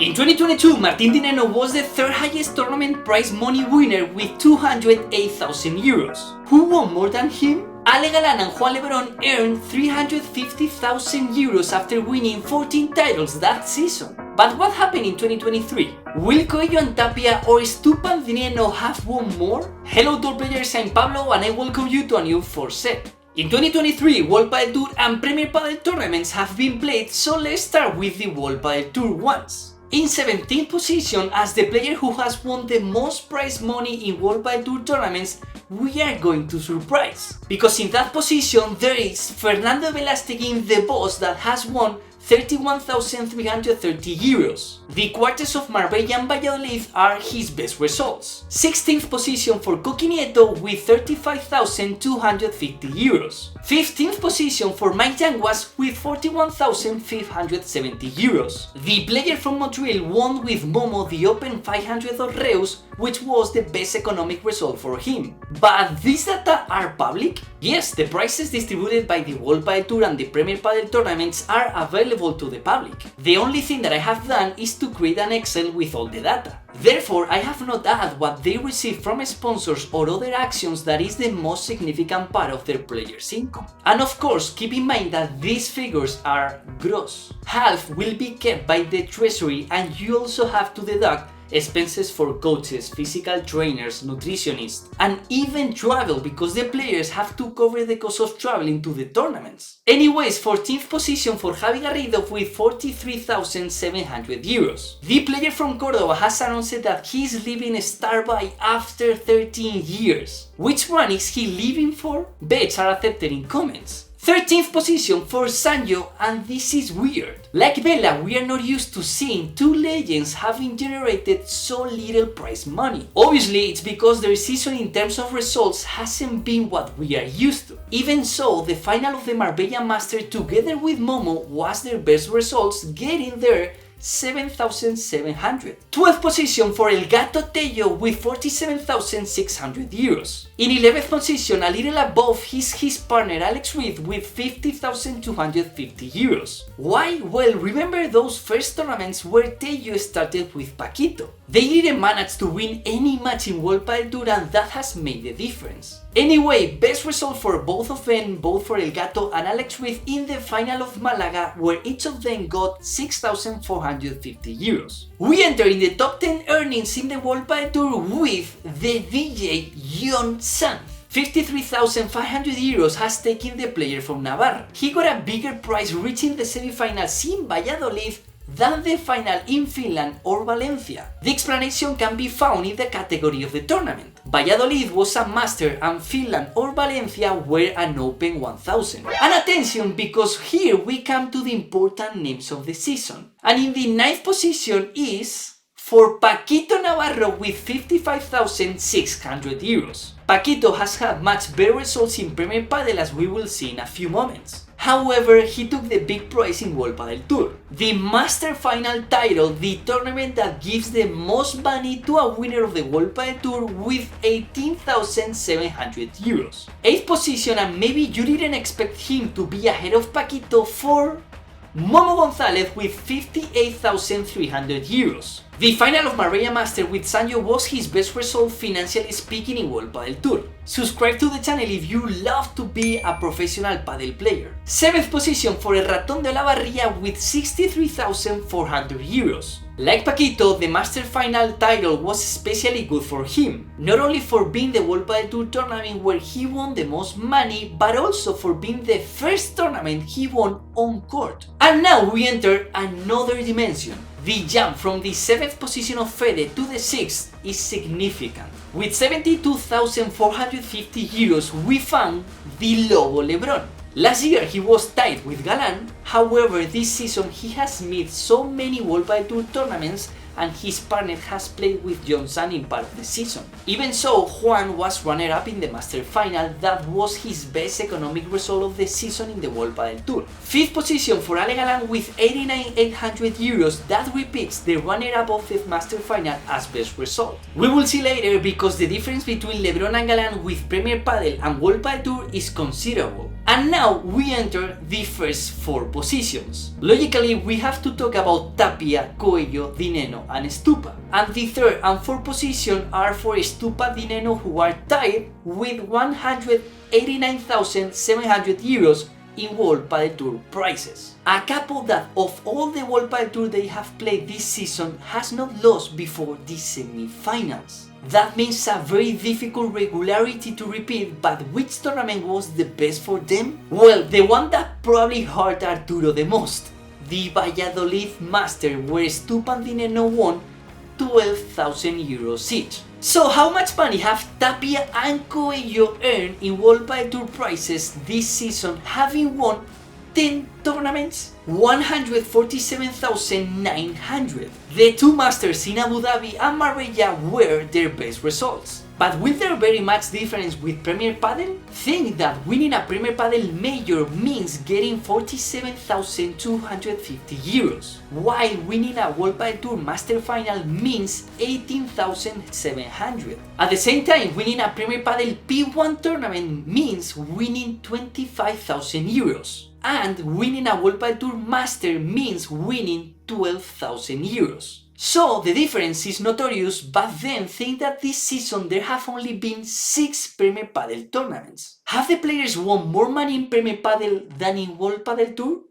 In 2022, Martín Di Nenno was the third highest tournament prize money winner with 208,000 euros. Who won more than him? Ale Galan and Juan Lebron earned 350,000 euros after winning 14 titles that season. But what happened in 2023? Will Coello and Tapia or Stupaczuk and Nenno have won more? Hello tour players, I'm Pablo and I welcome you to a new 4Set. In 2023, World Padel Tour and Premier Padel tournaments have been played, so let's start with the World Padel Tour ones. In 17th position, as the player who has won the most prize money in World Padel Tour tournaments, we are going to surprise. Because in that position there is Fernando Velasteguin, the boss, that has won 31,330 euros. The quarters of Marbella and Valladolid are his best results. 16th position for Coqui Nieto with 35,250 euros. 15th position for Mike Yanguas with 41,570 euros. The player from Montreal won with Momo the Open 500 of Reus, which was the best economic result for him. But these data are public? Yes, the prices distributed by the World Padel Tour and the Premier Padel tournaments are available to the public. The only thing that I have done is to create an Excel with all the data. Therefore, I have not added what they receive from sponsors or other actions that is the most significant part of their players' income. And of course, keep in mind that these figures are gross. Half will be kept by the treasury and you also have to deduct expenses for coaches, physical trainers, nutritionists, and even travel, because the players have to cover the cost of traveling to the tournaments. Anyways, 14th position for Javi Garrido with 43,700 euros. The player from Córdoba has announced that he is leaving Starbuy after 13 years. Which one is he leaving for? Bets are accepted in comments. 13th position for Sanjo, and this is weird. Like Bella, we are not used to seeing two legends having generated so little prize money. Obviously, it's because their season in terms of results hasn't been what we are used to. Even so, the final of the Marbella Master together with Momo was their best results, getting there 7,700. 12th position for El Gato Tello with 47,600 euros. In 11th position, a little above, his partner Alex Ruiz with 50,250 euros. Why? Well, remember those first tournaments where Tello started with Paquito. They didn't manage to win any match in World Padel Tour and that has made the difference. Anyway, best result for both of them, both for El Gato and Alex Ruiz, in the final of Malaga, where each of them got 6,450 euros. We enter in the top 10 earnings in the World Padel Tour with the DJ Yon Sanz. 53,500 euros has taken the player from Navarra. He got a bigger prize reaching the semi-finals in Valladolid than the final in Finland or Valencia. The explanation can be found in the category of the tournament. Valladolid was a master and Finland or Valencia were an open 1000. And attention, because here we come to the important names of the season. And in the 9th position is for Paquito Navarro with 55,600 euros. Paquito has had much better results in Premier Padel, as we will see in a few moments. However, he took the big prize in World Padel Tour, the Master Final title, the tournament that gives the most money to a winner of the World Padel Tour, with 18,700 euros. 8th position, and maybe you didn't expect him to be ahead of Paquito, for Momo Gonzalez with 58,300 euros. The final of Marbella Master with Sanjo was his best result financially speaking in World Padel Tour. Subscribe to the channel if you love to be a professional padel player. 7th position for El Ratón de la Barría with 63,400 euros. Like Paquito, the Master Final title was especially good for him, not only for being the World Padel Tour tournament where he won the most money, but also for being the first tournament he won on court. And now we enter another dimension. The jump from the 7th position of Fede to the 6th is significant. With 72,450 euros, we found the Lobo Lebron. Last year he was tied with Galan, however this season he has made so many World Padel Tour tournaments and his partner has played with John San in part of the season. Even so, Juan was runner-up in the Master Final, that was his best economic result of the season in the World Padel Tour. 5th position for Ale Galan with 89,800 euros, that repeats the runner-up of the Master Final as best result. We will see later, because the difference between Lebron and Galan with Premier Padel and World Padel Tour is considerable. And now we enter the first 4 positions. Logically, we have to talk about Tapia, Coello, Nenno, and Stupa. And the 3rd and 4th position are for Stupa, Nenno, who are tied with 189,700 euros in World Padel Tour prices. A couple that of all the World Padel Tour they have played this season has not lost before the semi-finals. That means a very difficult regularity to repeat, but which tournament was the best for them? Well, the one that probably hurt Arturo the most. The Valladolid Master, where Stupa and Nenno won 12,000 euros each. So how much money have Tapia and Coello earned in World Padel Tour prices this season, having won 10 tournaments? 147,900. The 2 masters in Abu Dhabi and Marbella were their best results. But will there very much difference with Premier Padel? Think that winning a Premier Padel Major means getting 47,250 euros, while winning a World Padel Tour Master Final means 18,700. At the same time, winning a Premier Padel P1 tournament means winning 25,000 euros. And winning a World Padel Tour Master means winning 12,000 euros. So the difference is notorious, but then think that this season there have only been 6 Premier Padel tournaments. Have the players won more money in Premier Padel than in World Padel Tour?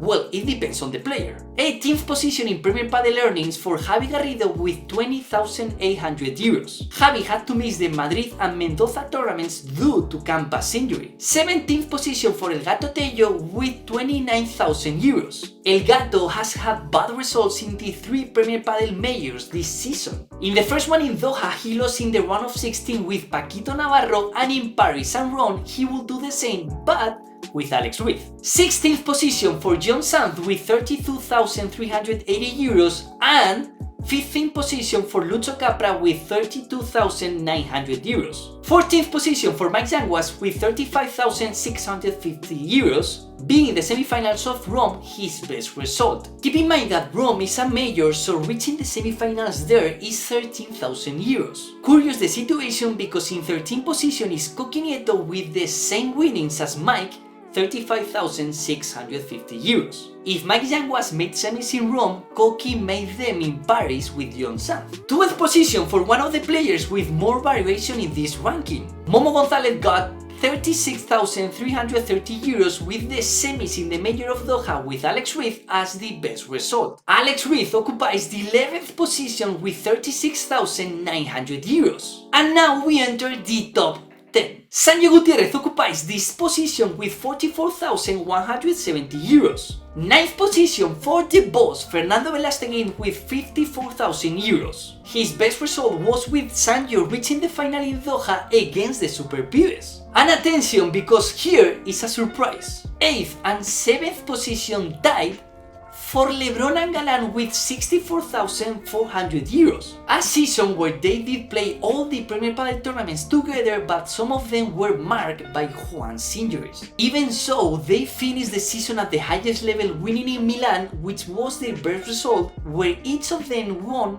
Well, it depends on the player. 18th position in Premier Padel earnings for Javi Garrido with 20,800 euros. Javi had to miss the Madrid and Mendoza tournaments due to Campa's injury. 17th position for El Gato Tello with 29,000 euros. El Gato has had bad results in the 3 Premier Padel Majors this season. In the first one in Doha, he lost in the round of 16 with Paquito Navarro, and in Paris and Rome he will do the same, but with Alex Ruiz. 16th position for John Sanz with 32,380 euros, and 15th position for Lucho Capra with 32,900 euros. 14th position for Mike Yanguas with 35,650 euros, being the semifinals of Rome his best result. Keep in mind that Rome is a major, so reaching the semifinals there is 13,000 euros. Curious the situation because in 13th position is Coqui Nieto with the same winnings as Mike, 35,650 euros. If Mike Yanguas made semis in Rome, Coqui made them in Paris with John Sanz. 12th position for one of the players with more variation in this ranking. Momo Gonzalez got 36,330 euros with the semis in the Major of Doha with Alex Ruiz as the best result. Alex Ruiz occupies the 11th position with 36,900 euros. And now we enter the top 10. Sancho Gutierrez occupies this position with 44,170 euros. 9th position for the boss Fernando Velasteguin with 54,000 euros. His best result was with Sancho reaching the final in Doha against the Super Pibes. And attention, because here is a surprise. 8th and 7th position tied for Lebron and Galan with 64,400 euros. A season where they did play all the Premier Padel tournaments together, but some of them were marked by Juan's injuries. Even so, they finished the season at the highest level, winning in Milan, which was their best result, where each of them won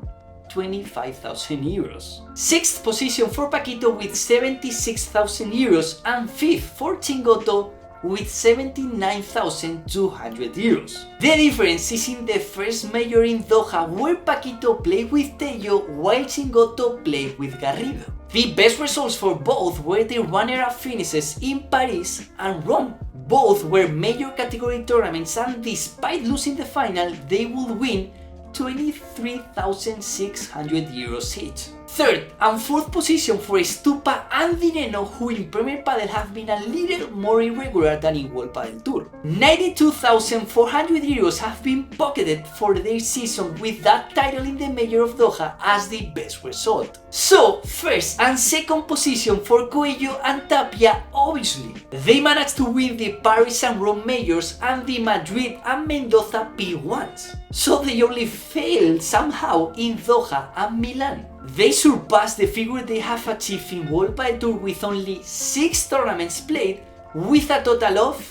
25,000 euros. 6th position for Paquito with 76,000 euros, and 5th for Chingoto with 79,200 euros. The difference is in the first major in Doha, where Paquito played with Tello while Chingoto played with Garrido. The best results for both were the runner-up finishes in Paris and Rome. Both were major category tournaments, and despite losing the final, they would win 23,600 euros each. 3rd and 4th position for Stupa and Nenno, who in Premier Padel have been a little more irregular than in World Padel Tour. 92,400 euros have been pocketed for their season, with that title in the Major of Doha as the best result. So, 1st and 2nd position for Coello and Tapia, obviously. They managed to win the Paris and Rome Majors and the Madrid and Mendoza P1s. So they only failed somehow in Doha and Milan. They surpassed the figure they have achieved in World Padel Tour with only 6 tournaments played, with a total of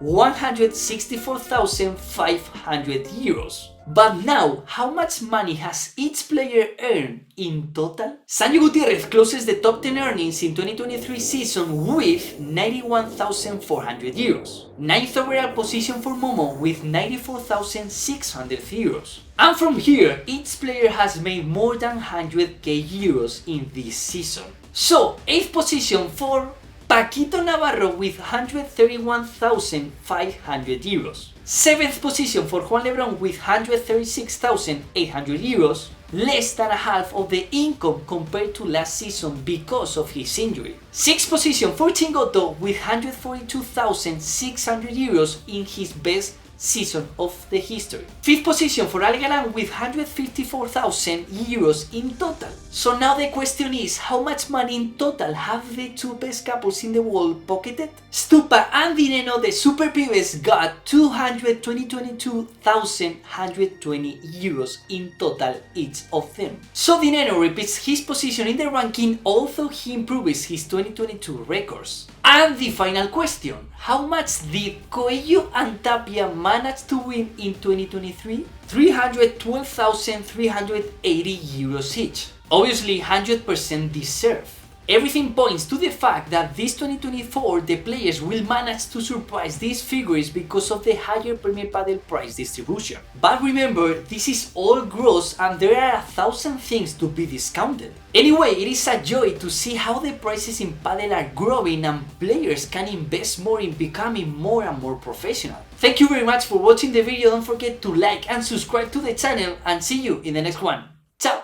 164,500 euros. But now, how much money has each player earned in total? Sancho Gutierrez closes the top 10 earnings in 2023 season with 91,400 euros. 9th overall position for Momo with 94,600 euros. And from here, each player has made more than 100k euros in this season. So, 8th position for Paquito Navarro with 131,500 euros. 7th position for Juan Lebron with 136,800 euros, less than a half of the income compared to last season because of his injury. 6th position for Chingoto with 142,600 euros in his best season of the history. 5th position for Galan with 154,000 euros in total. So now the question is, how much money in total have the two best couples in the world pocketed? Stupa and Nenno, the Super Pibes, got 222,120 euros in total each of them. So Nenno repeats his position in the ranking, although he improves his 2022 records. And the final question, how much did Coello and Tapia manage to win in 2023? 312,380 euros each. Obviously 100% deserved. Everything points to the fact that this 2024 the players will manage to surpass these figures because of the higher Premier Padel price distribution. But remember, this is all gross and there are 1,000 things to be discounted. Anyway, it is a joy to see how the prices in Padel are growing and players can invest more in becoming more and more professional. Thank you very much for watching the video. Don't forget to like and subscribe to the channel and see you in the next one. Ciao!